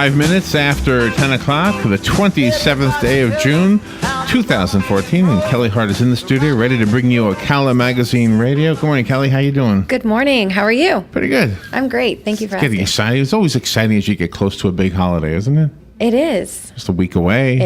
5 minutes after 10 o'clock, the 27th day of June, 2014. And Kelly Hart is in the studio, ready to bring you Ocala Magazine Radio. Good morning, Kelly. How you doing? Good morning. How are you? Pretty good. I'm great. Thank you for asking. Getting excited. It's always exciting as you get close to a big holiday, isn't it? It is. Just a week away.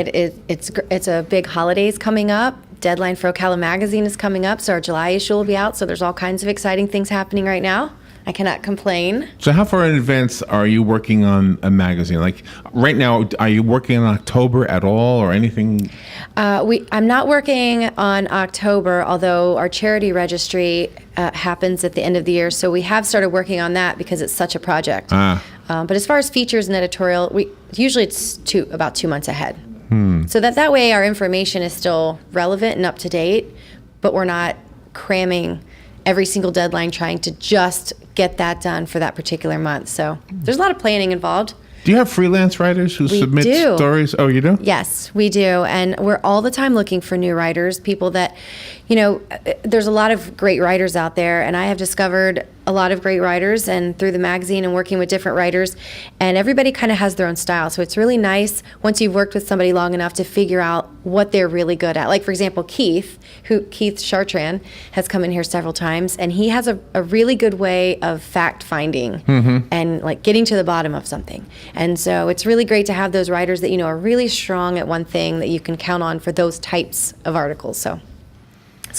It's a big holidays coming up. Deadline for Ocala Magazine is coming up, so our July issue will be out. So there's all kinds of exciting things happening right now. I cannot complain. So how far in advance are you working on a magazine? Like right now, are you working in October at all or anything? I'm not working on October, although our charity registry happens at the end of the year. So we have started working on that because it's such a project. But as far as features and editorial, usually it's about 2 months ahead. So that way our information is still relevant and up to date, but we're not cramming every single deadline trying to just get that done for that particular month. So there's a lot of planning involved. Do you have freelance writers who submit stories? Oh, you do? Yes, we do. And we're all the time looking for new writers, people that, there's a lot of great writers out there, and I have discovered a lot of great writers and through the magazine and working with different writers, and everybody kind of has their own style. So it's really nice once you've worked with somebody long enough to figure out what they're really good at. Like, for example, Keith Chartrand has come in here several times, and he has a really good way of fact finding and like getting to the bottom of something. And so it's really great to have those writers that are really strong at one thing that you can count on for those types of articles. So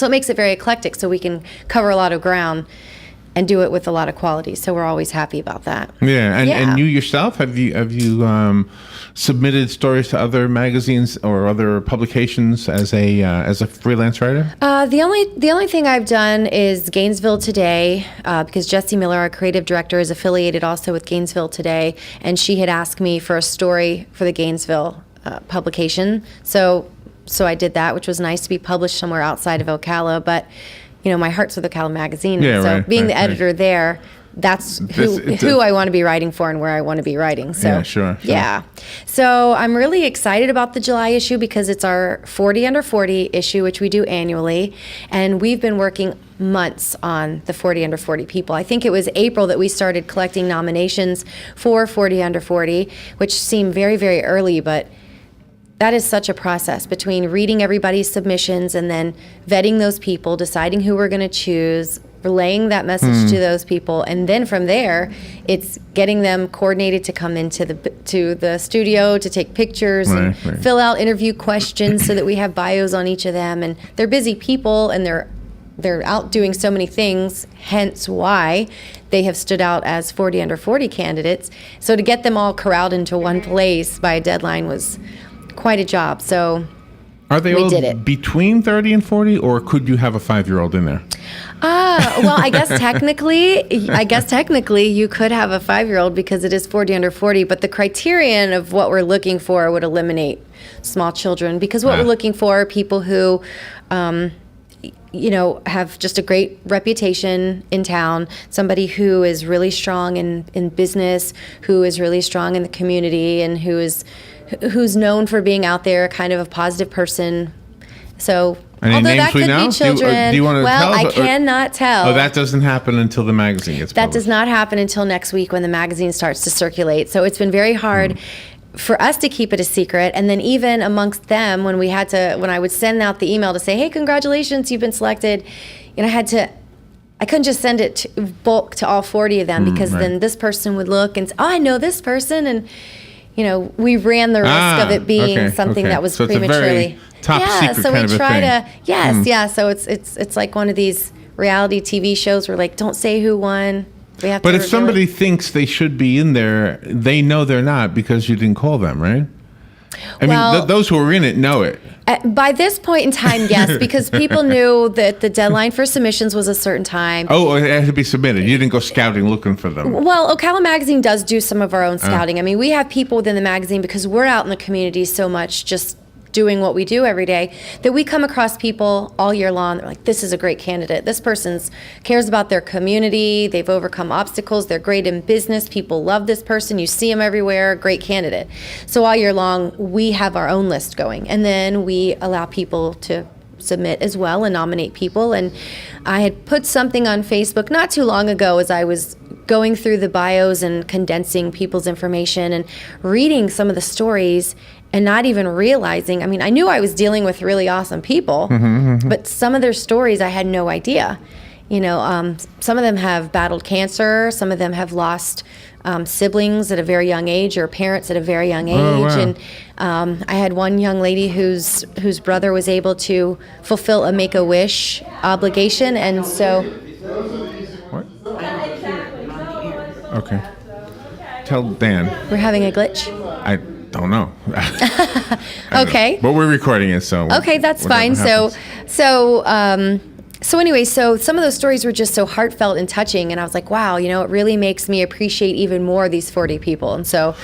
it makes it very eclectic, so we can cover a lot of ground and do it with a lot of quality. So we're always happy about that. Yeah, and you yourself, have you submitted stories to other magazines or other publications as a freelance writer? The only thing I've done is Gainesville Today, because Jessie Miller, our creative director, is affiliated also with Gainesville Today, and she had asked me for a story for the Gainesville publication. So I did that, which was nice to be published somewhere outside of Ocala, but my heart's with Ocala Magazine. Yeah, so right, being right, the editor there, that's who I want to be writing for and where I want to be writing. So yeah, sure. Yeah. So I'm really excited about the July issue because it's our 40 Under 40 issue, which we do annually. And we've been working months on the 40 Under 40 people. I think it was April that we started collecting nominations for 40 Under 40, which seemed very, very early, but that is such a process between reading everybody's submissions and then vetting those people, deciding who we're going to choose, relaying that message to those people, and then from there, it's getting them coordinated to come into the studio to take pictures and fill out interview questions so that we have bios on each of them. And they're busy people, and they're out doing so many things, hence why they have stood out as 40 Under 40 candidates. So to get them all corralled into one place by a deadline was quite a job. So are they we all did it. Between 30 and 40, or could you have a 5-year-old in there? Well, I guess technically you could have a 5-year-old because it is 40 under 40, but the criterion of what we're looking for would eliminate small children, because what we're looking for are people who have just a great reputation in town, somebody who is really strong in business, who is really strong in the community, and who's known for being out there, kind of a positive person. So, although that could be children, do you want to tell? I cannot tell. Oh, that doesn't happen until the magazine gets published. That does not happen until next week when the magazine starts to circulate. So it's been very hard for us to keep it a secret, and then even amongst them, when I would send out the email to say, "Hey, congratulations, you've been selected," I couldn't just send it to bulk to all 40 of them because then this person would look and say, "Oh, I know this person," and we ran the risk of it being something that was prematurely top secret so kind we of try a thing. So it's like one of these reality TV shows where don't say who won. But if somebody thinks they should be in there, they know they're not because you didn't call them, right? I mean, those who are in it know it. By this point in time, yes, because people knew that the deadline for submissions was a certain time. Oh, it had to be submitted. You didn't go scouting looking for them. Well, Ocala Magazine does do some of our own scouting. I mean, we have people within the magazine because we're out in the community so much, just doing what we do every day, that we come across people all year long. They're like, this is a great candidate. This person cares about their community. They've overcome obstacles. They're great in business. People love this person. You see them everywhere. Great candidate. So all year long, we have our own list going. And then we allow people to submit as well and nominate people. And I had put something on Facebook not too long ago as I was going through the bios and condensing people's information and reading some of the stories and not even realizing, I mean, I knew I was dealing with really awesome people, but some of their stories I had no idea. Some of them have battled cancer, some of them have lost siblings at a very young age or parents at a very young age. Oh, wow. And I had one young lady whose brother was able to fulfill a Make-A-Wish obligation, and so... What? Okay. Tell Dan. We're having a glitch? I don't know. Okay. But we're recording it, so... Okay, that's fine. So anyway, so some of those stories were just so heartfelt and touching, and I was like, wow, it really makes me appreciate even more these 40 people. And so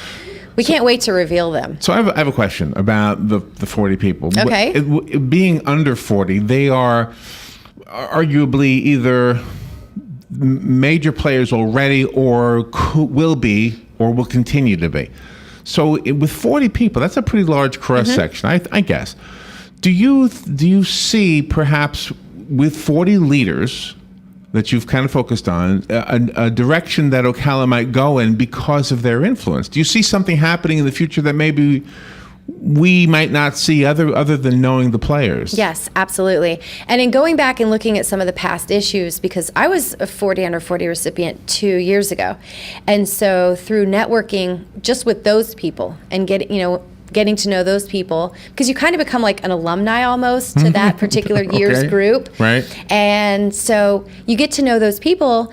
we can't wait to reveal them. So I have a question about the 40 people. Okay. Being under 40, they are arguably either major players already or will be or will continue to be. So with 40 people, that's a pretty large cross-section, I guess. Do you see perhaps with 40 leaders that you've kind of focused on, a direction that Ocala might go in because of their influence? Do you see something happening in the future that maybe we might not see other than knowing the players? Yes, absolutely. And in going back and looking at some of the past issues, because I was a 40 under 40 recipient 2 years ago. And so through networking just with those people and getting to know those people, because you kind of become like an alumni almost to that particular year's group. Right. And so you get to know those people,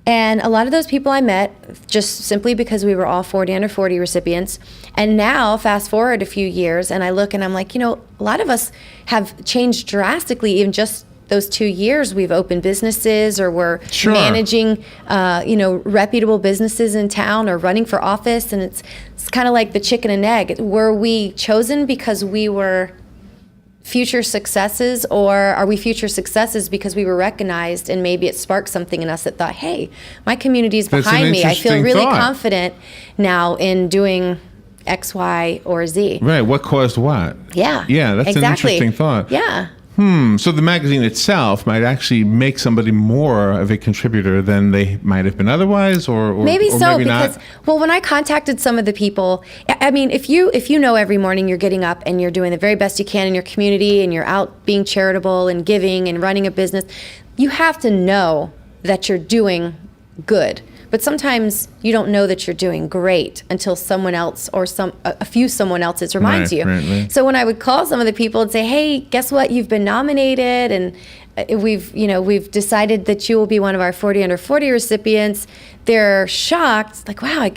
and a lot of those people I met just simply because we were all 40 under 40 recipients. And now, fast forward a few years, and I look and I'm like, a lot of us have changed drastically in just those 2 years. We've opened businesses, or we're managing, reputable businesses in town, or running for office. And it's kind of like the chicken and egg. Were we chosen because we were future successes, or are we future successes because we were recognized and maybe it sparked something in us that thought, hey, my community's behind me. I feel really confident now in doing X, Y, or Z. Right. What caused what? Yeah. Yeah, that's exactly an interesting thought. Yeah. So the magazine itself might actually make somebody more of a contributor than they might have been otherwise, or maybe or so, maybe because not. when I contacted some of the people, I mean, if you know every morning you're getting up and you're doing the very best you can in your community, and you're out being charitable and giving and running a business, you have to know that you're doing good. But sometimes you don't know that you're doing great until someone else or a few someone else's reminds you. Right. So when I would call some of the people and say, "Hey, guess what? You've been nominated, and we've decided that you will be one of our 40 under 40 recipients," they're shocked, like, "Wow,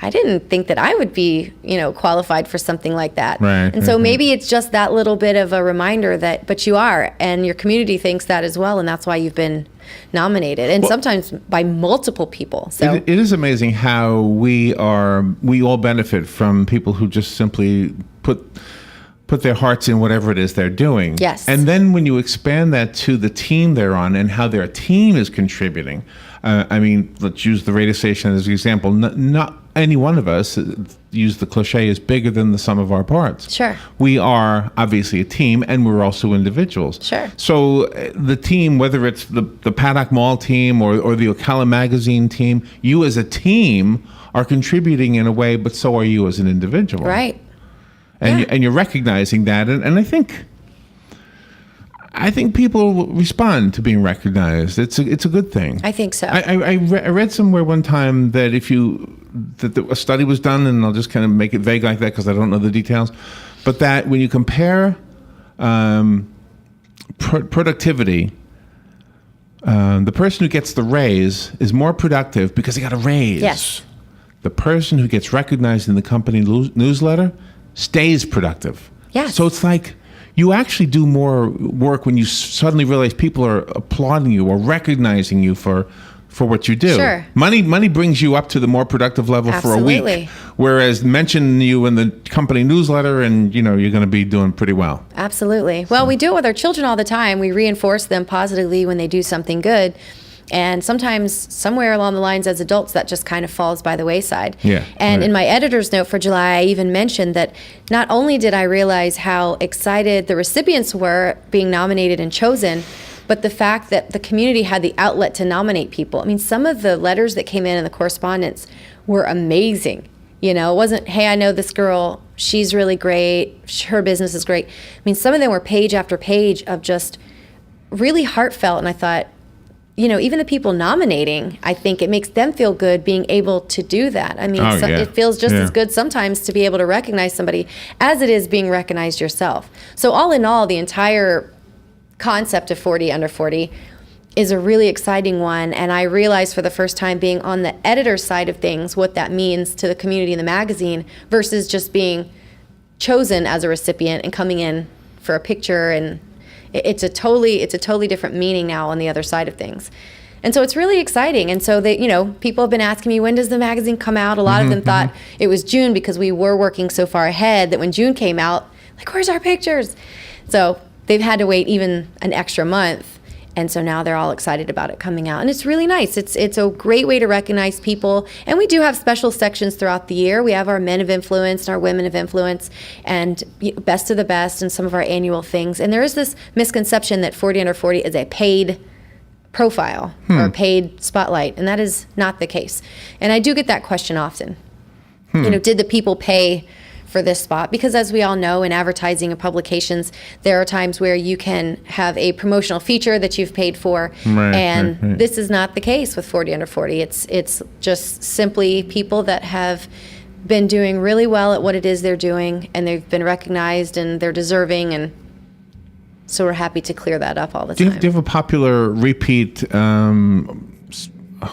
I didn't think that I would be, qualified for something like that." Right. And so maybe it's just that little bit of a reminder but you are, and your community thinks that as well, and that's why you've been nominated, and sometimes by multiple people. So it is amazing how we all benefit from people who just simply put their hearts in whatever it is they're doing. Yes. And then when you expand that to the team they're on and how their team is contributing, let's use the radio station as an example. Not any one of us, use the cliche, is bigger than the sum of our parts. Sure. We are obviously a team, and we're also individuals. Sure. So the team, whether it's the Paddock Mall team or the Ocala Magazine team, you as a team are contributing in a way, but so are you as an individual. Right. And you're recognizing that, and I think people respond to being recognized. It's a good thing. I think so. I read somewhere one time that a study was done, and I'll just kind of make it vague like that because I don't know the details, but that when you compare productivity, the person who gets the raise is more productive because they got a raise. Yes. The person who gets recognized in the company newsletter stays productive. Yes. So it's like you actually do more work when you suddenly realize people are applauding you or recognizing you for what you do. Sure. Money brings you up to the more productive level for a week. Whereas mention you in the company newsletter and you're going to be doing pretty well. Absolutely. Well, we do it with our children all the time. We reinforce them positively when they do something good. And sometimes, somewhere along the lines, as adults, that just kind of falls by the wayside. Yeah, And right. in my editor's note for July, I even mentioned that not only did I realize how excited the recipients were being nominated and chosen, but the fact that the community had the outlet to nominate people. I mean, some of the letters that came in and the correspondence were amazing. You know, it wasn't, hey, I know this girl, she's really great, her business is great. I mean, some of them were page after page of just really heartfelt. And I thought, you know, even the people nominating, I think it makes them feel good being able to do that. I mean, it feels just as good sometimes to be able to recognize somebody as it is being recognized yourself. So all in all, the entire concept of 40 under 40 is a really exciting one. And I realized for the first time, being on the editor's side of things, what that means to the community in the magazine versus just being chosen as a recipient and coming in for a picture. And it's a totally different meaning now on the other side of things. And so it's really exciting. And so they, you know, people have been asking me, when does the magazine come out? A lot of them thought it was June because we were working so far ahead that when June came out, like, where's our pictures? So they've had to wait even an extra month. And so now they're all excited about it coming out. And it's really nice. It's a great way to recognize people. And we do have special sections throughout the year. We have our Men of Influence and our Women of Influence and Best of the Best and some of our annual things. And there is this misconception that 40 under 40 is a paid profile or a paid spotlight. And that is not the case. And I do get that question often. You know, did the people pay for this spot? Because as we all know, in advertising and publications, there are times where you can have a promotional feature that you've paid for, and this is not the case with 40 under 40. It's just simply people that have been doing really well at what it is they're doing, and they've been recognized and they're deserving, and so we're happy to clear that up all the time. Do you have a popular repeat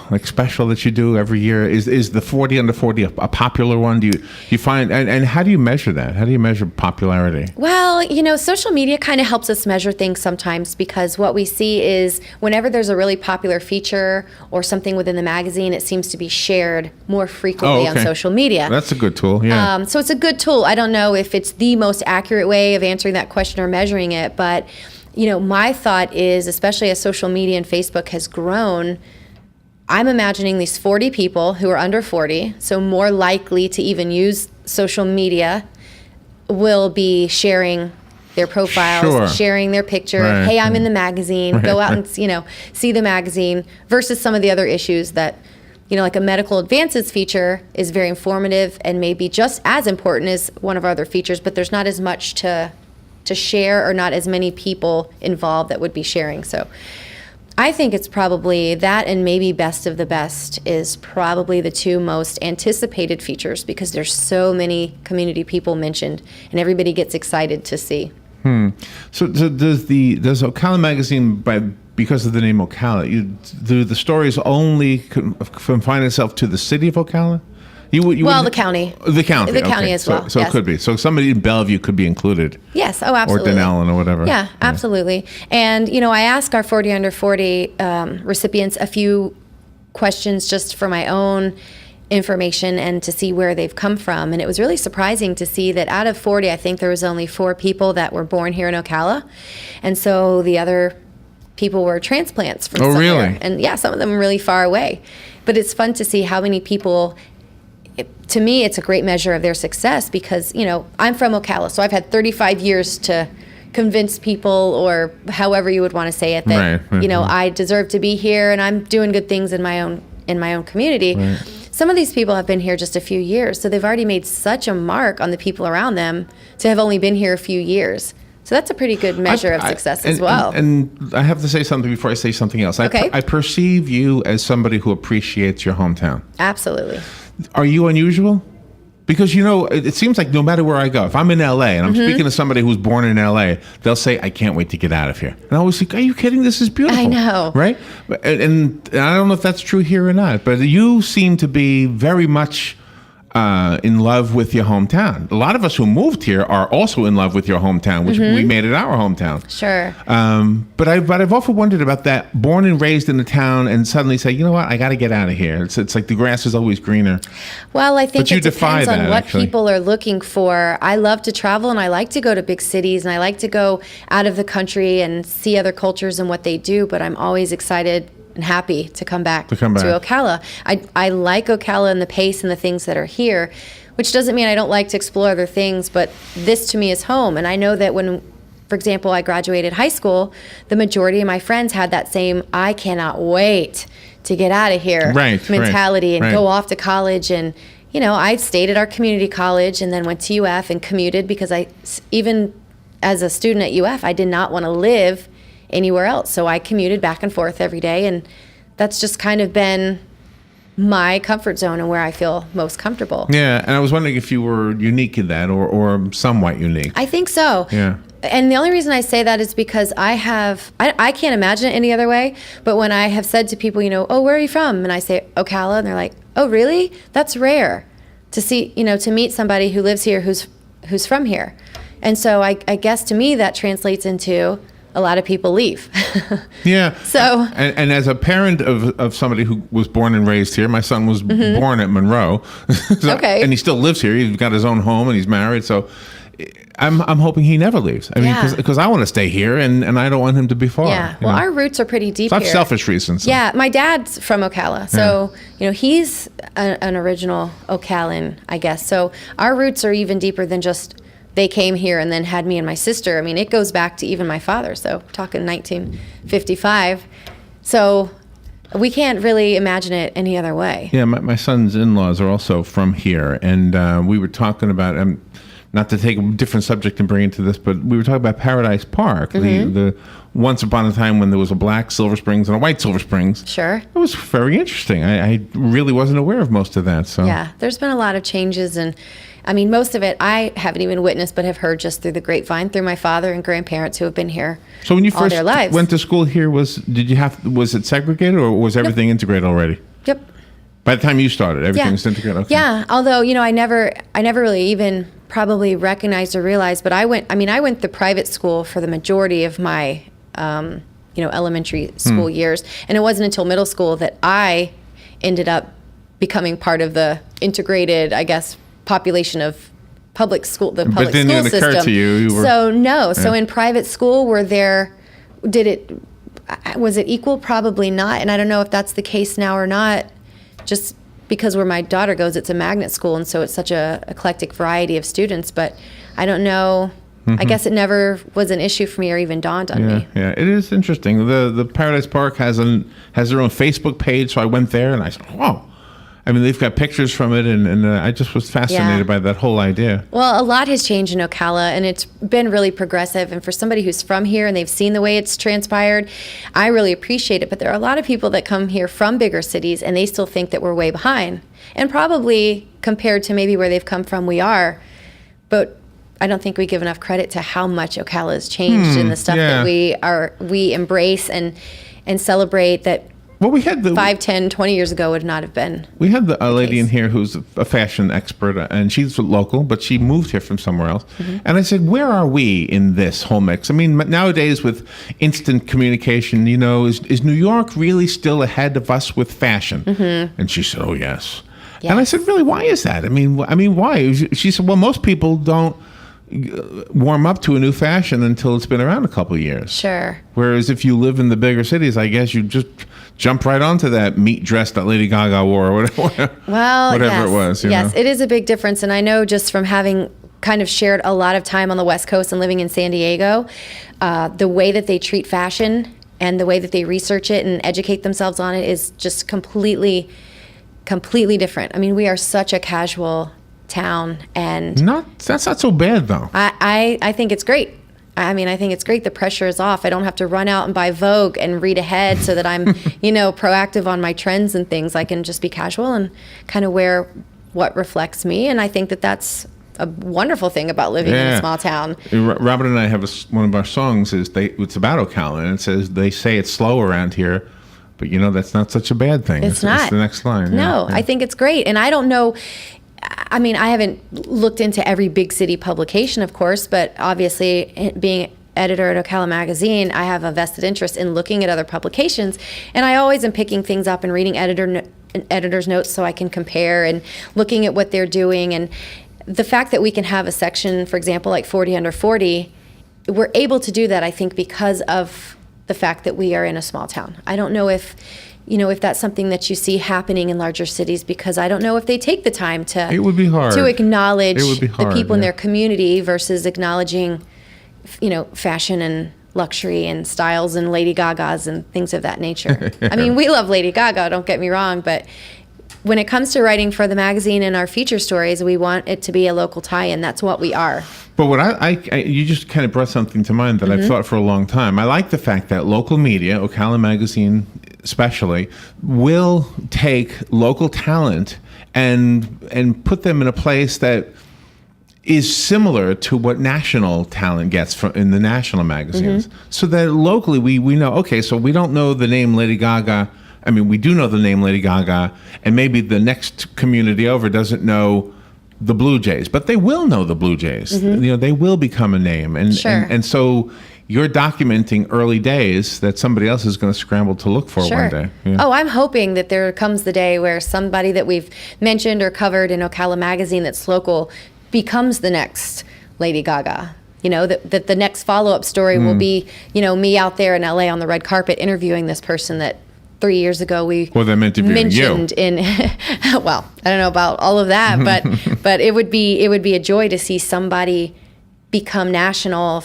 like special that you do every year? Is the 40 under 40 a popular one? Do you find, and how do you measure that? How do you measure popularity? Well, you know, social media kind of helps us measure things sometimes, because what we see is whenever there's a really popular feature or something within the magazine, it seems to be shared more frequently on social media. That's a good tool, yeah. So it's a good tool. I don't know if it's the most accurate way of answering that question or measuring it, but, you know, my thought is, especially as social media and Facebook has grown, I'm imagining these 40 people who are under 40, so more likely to even use social media, will be sharing their profiles, sharing their picture. Hey, I'm in the magazine. Go out and, you know, see the magazine, versus some of the other issues that, you know, like a medical advances feature is very informative and maybe just as important as one of our other features, but there's not as much to share, or not as many people involved that would be sharing. So I think it's probably that, and maybe Best of the Best is probably the two most anticipated features, because there's so many community people mentioned and everybody gets excited to see. So does Ocala magazine, because of the name Ocala, do the stories only confine itself to the city of Ocala? The county. The county. The county as well. So yes. It could be. So somebody in Bellevue could be included. Yes. Oh, absolutely. Or Denellen or whatever. Yeah, absolutely. And, you know, I ask our 40 under 40 recipients a few questions just for my own information and to see where they've come from. And it was really surprising to see that out of 40, I think there was only 4 people that were born here in Ocala. And so the other people were transplants from somewhere. Really? And yeah, some of them really far away. But it's fun to see how many people. To me, it's a great measure of their success, because, you know, I'm from Ocala, so I've had 35 years to convince people, or however you would want to say it, that you know, I deserve to be here and I'm doing good things in my own community. Some of these people have been here just a few years, so they've already made such a mark on the people around them to have only been here a few years. So that's a pretty good measure of success as well. And I have to say something before I say something else. Okay. I perceive you as somebody who appreciates your hometown. Absolutely. Are you unusual? Because, you know, it seems like no matter where I go, if I'm in L.A. and I'm speaking to somebody who's born in L.A., they'll say, I can't wait to get out of here. And I always think, are you kidding? This is beautiful. I know. Right? And I don't know if that's true here or not, but you seem to be very much in love with your hometown. A lot of us who moved here are also in love with your hometown, which we made it our hometown. Sure. But I've often wondered about that. Born and raised in the town, and suddenly say, you know what, I got to get out of here. It's like the grass is always greener. Well, I think it depends on what actually. People are looking for. I love to travel, and I like to go to big cities, and I like to go out of the country and see other cultures and what they do. But I'm always excited and happy to come back to come back. Ocala. I like Ocala and the pace and the things that are here, which doesn't mean I don't like to explore other things, but this to me is home. And I know that when, for example, I graduated high school, the majority of my friends had that same, I cannot wait to get out of here mentality and go off to college. And, you know, I stayed at our community college and then went to UF and commuted because even as a student at UF, I did not want to live anywhere else. So I commuted back and forth every day. And that's just kind of been my comfort zone and where I feel most comfortable. Yeah, and I was wondering if you were unique in that or somewhat unique. I think so. Yeah. And the only reason I say that is because I can't imagine it any other way, but when I have said to people, you know, oh, where are you from? And I say, Ocala, and they're like, oh, really? That's rare to see, you know, to meet somebody who lives here who's from here. And so I guess to me that translates into a lot of people leave. Yeah. So. And as a parent of somebody who was born and raised here, my son was born at Monroe. Okay. And he still lives here. He's got his own home and he's married. So I'm hoping he never leaves. I mean, because I want to stay here and I don't want him to be far. Yeah. Well, our roots are pretty deep here. here. Selfish reasons. So. Yeah. My dad's from Ocala. So, you know, he's an original Ocalan, I guess. So our roots are even deeper than just they came here and then had me and my sister. I mean, it goes back to even my father. So talking 1955. So we can't really imagine it any other way. Yeah, my son's in-laws are also from here. And we were talking about, not to take a different subject and bring it to this, but we were talking about Paradise Park. The once upon a time when there was a black Silver Springs and a white Silver Springs. Sure. It was very interesting. I really wasn't aware of most of that. So yeah, there's been a lot of changes, and I mean, most of it I haven't even witnessed, but have heard just through the grapevine, through my father and grandparents who have been here. So when you all first their lives. went to school here, was it segregated or was everything integrated already? Yep. By the time you started, everything was integrated. Okay. Yeah. Although, you know, I never really even probably recognized or realized, but I went the private school for the majority of my, elementary school years. And it wasn't until middle school that I ended up becoming part of the integrated, I guess, population of public school, the public but then school it system. Occurred to you were, so no. Yeah. So in private school, was it equal? Probably not. And I don't know if that's the case now or not, just because where my daughter goes, it's a magnet school. And so it's such a eclectic variety of students, but I don't know. I guess it never was an issue for me or even dawned on me. Yeah, it is interesting. The Paradise Park has their own Facebook page, so I went there and I said, whoa. I mean, they've got pictures from it, and I just was fascinated by that whole idea. Well, a lot has changed in Ocala, and it's been really progressive. And for somebody who's from here and they've seen the way it's transpired, I really appreciate it. But there are a lot of people that come here from bigger cities, and they still think that we're way behind. And probably compared to maybe where they've come from, we are. But I don't think we give enough credit to how much Ocala has changed and the stuff that we embrace and celebrate that. Well, we had 5, 10, 20 years ago would not have been. We had a lady in here who's a fashion expert, and she's local, but she moved here from somewhere else. And I said, where are we in this whole mix? I mean, nowadays with instant communication, you know, is New York really still ahead of us with fashion? And she said, oh, yes. And I said, really, why is that? I mean, why? She said, well, most people don't warm up to a new fashion until it's been around a couple of years. Sure. Whereas if you live in the bigger cities, I guess you just jump right onto that meat dress that Lady Gaga wore or whatever, whatever it was. Yes, it is a big difference. And I know just from having kind of shared a lot of time on the West Coast and living in San Diego, the way that they treat fashion and the way that they research it and educate themselves on it is just completely different. I mean, we are such a casual town, and that's not so bad though. I think it's great. I mean, I think it's great. The pressure is off. I don't have to run out and buy Vogue and read ahead so that I'm, proactive on my trends and things. I can just be casual and kind of wear what reflects me. And I think that that's a wonderful thing about living in a small town. Robert and I have one of our songs it's about Ocala, and it says, they say it's slow around here, but that's not such a bad thing. It's not. It's the next line. No, I think it's great. And I don't know, I mean, I haven't looked into every big city publication, of course, but obviously being editor at Ocala Magazine, I have a vested interest in looking at other publications. And I always am picking things up and reading editor's notes so I can compare and looking at what they're doing. And the fact that we can have a section, for example, like 40 under 40, we're able to do that, I think, because of the fact that we are in a small town. I don't know if that's something that you see happening in larger cities, because I don't know if they take the time to It would be hard. to acknowledge It would be hard, the people in yeah. their community versus acknowledging, fashion and luxury and styles and Lady Gagas and things of that nature. I mean, we love Lady Gaga, don't get me wrong, but when it comes to writing for the magazine and our feature stories, we want it to be a local tie-in. That's what we are. But what I you just kind of brought something to mind that I've thought for a long time. I like the fact that local media, Ocala Magazine especially, will take local talent and put them in a place that is similar to what national talent gets from in the national magazines. So that locally we know, okay, so we don't know the name Lady Gaga. I mean, we do know the name Lady Gaga, and maybe the next community over doesn't know the Blue Jays, but they will know the Blue Jays. They will become a name, and Sure. and so you're documenting early days that somebody else is going to scramble to look for one day. Yeah. Oh, I'm hoping that there comes the day where somebody that we've mentioned or covered in Ocala Magazine that's local becomes the next Lady Gaga. That the next follow-up story will be, me out there in LA on the red carpet interviewing this person that 3 years ago we mentioned in well, I don't know about all of that, but it would be a joy to see somebody become national,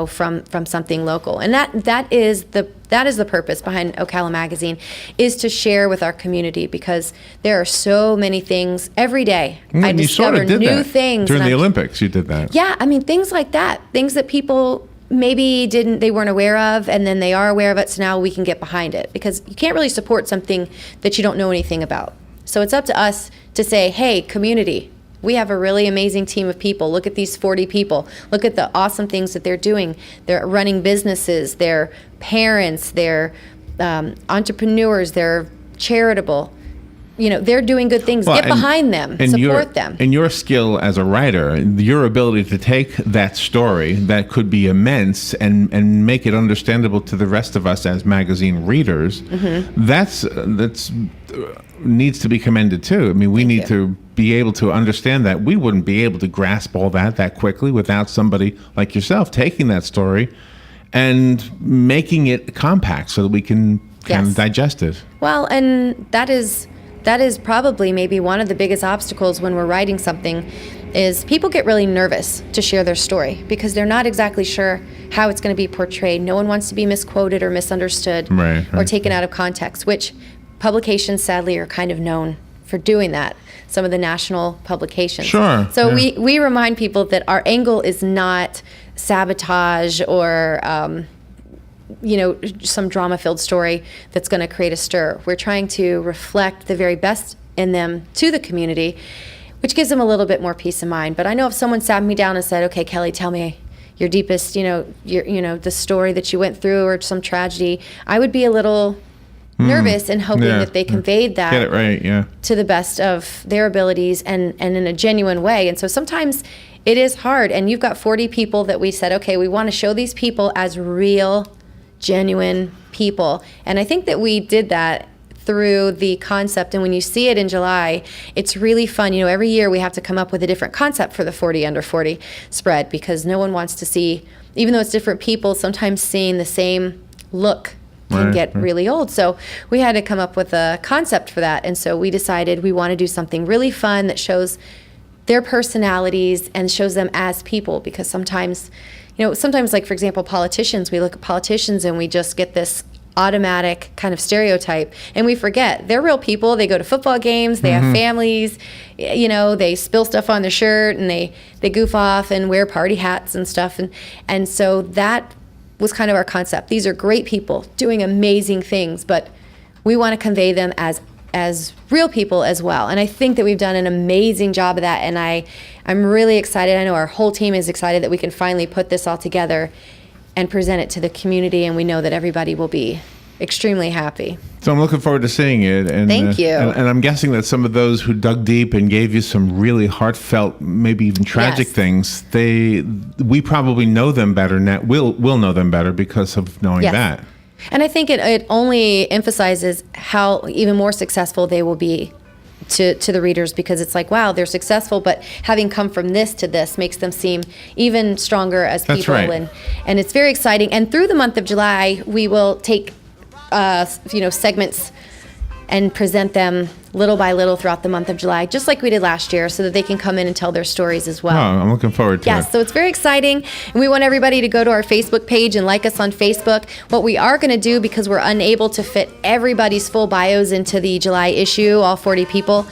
from something local. And that is the purpose behind Ocala Magazine, is to share with our community, because there are so many things every day. I You sort discover of did new that. things During and the I'm- Olympics, you did that. Yeah, I mean, things like that. Things that people maybe they weren't aware of, and then they are aware of it, so now we can get behind it, because you can't really support something that you don't know anything about. So it's up to us to say, hey, community, we have a really amazing team of people. Look at these 40 people. Look at the awesome things that they're doing. They're running businesses, they're parents, they're entrepreneurs, they're charitable. They're doing good things. Well, Get behind them, support them. And your skill as a writer, your ability to take that story that could be immense and make it understandable to the rest of us as magazine readers, that's needs to be commended too. I mean, we need to be able to understand that. We wouldn't be able to grasp all that quickly without somebody like yourself taking that story and making it compact so that we can kind of digest it. Well, and that is probably maybe one of the biggest obstacles when we're writing something, is people get really nervous to share their story because they're not exactly sure how it's going to be portrayed. No one wants to be misquoted or misunderstood or taken out of context, which publications sadly are kind of known for doing that, some of the national publications. Sure. So we remind people that our angle is not sabotage or some drama-filled story that's going to create a stir. We're trying to reflect the very best in them to the community, which gives them a little bit more peace of mind. But I know if someone sat me down and said, okay, Kelly, tell me your deepest, the story that you went through or some tragedy, I would be a little nervous and hoping that they conveyed that Get it right, to the best of their abilities and in a genuine way. And so sometimes it is hard. And you've got 40 people that we said, okay, we want to show these people as real, genuine people. And I think that we did that through the concept. And when you see it in July, it's really fun. Every year we have to come up with a different concept for the 40 under 40 spread, because no one wants to see, even though it's different people, sometimes seeing the same look can get really old. So we had to come up with a concept for that. And so we decided we want to do something really fun that shows their personalities and shows them as people, because sometimes like, for example, politicians, we look at politicians and we just get this automatic kind of stereotype, and we forget they're real people. They go to football games, they have families, they spill stuff on their shirt, and they goof off and wear party hats and stuff. And so that was kind of our concept. These are great people doing amazing things, but we want to convey them as real people as well. And I think that we've done an amazing job of that, and I'm really excited. I know our whole team is excited that we can finally put this all together and present it to the community, and we know that everybody will be extremely happy. So I'm looking forward to seeing it. And Thank you. And I'm guessing that some of those who dug deep and gave you some really heartfelt, maybe even tragic things, we probably know them better now. We'll know them better because of knowing that. And I think it only emphasizes how even more successful they will be to the readers, because it's like, wow, they're successful, but having come from this to this makes them seem even stronger as That's people. right. And it's very exciting. And through the month of July, we will take segments and present them little by little throughout the month of July, just like we did last year, so that they can come in and tell their stories as well. Oh, I'm looking forward to it. Yes, so it's very exciting. And we want everybody to go to our Facebook page and like us on Facebook. What we are going to do, because we're unable to fit everybody's full bios into the July issue, all 40 people,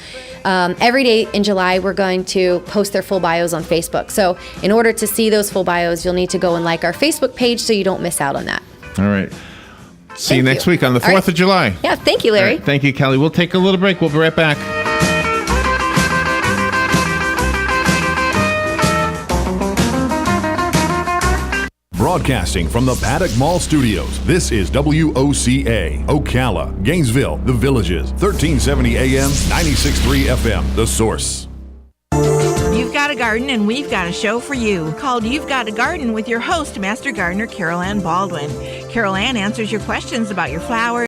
every day in July, we're going to post their full bios on Facebook. So in order to see those full bios, you'll need to go and like our Facebook page so you don't miss out on that. All right. See you Thank next you. week on the All 4th right. of July. Yeah, thank you, All Larry. right, thank you, Kelly. We'll take a little break. We'll be right back. Broadcasting from the Paddock Mall Studios, this is WOCA, Ocala, Gainesville, The Villages, 1370 AM, 96.3 FM, The Source. You've got a garden and we've got a show for you called You've Got a Garden with your host, Master Gardener Carol Ann Baldwin. Carol Ann answers your questions about your flowers,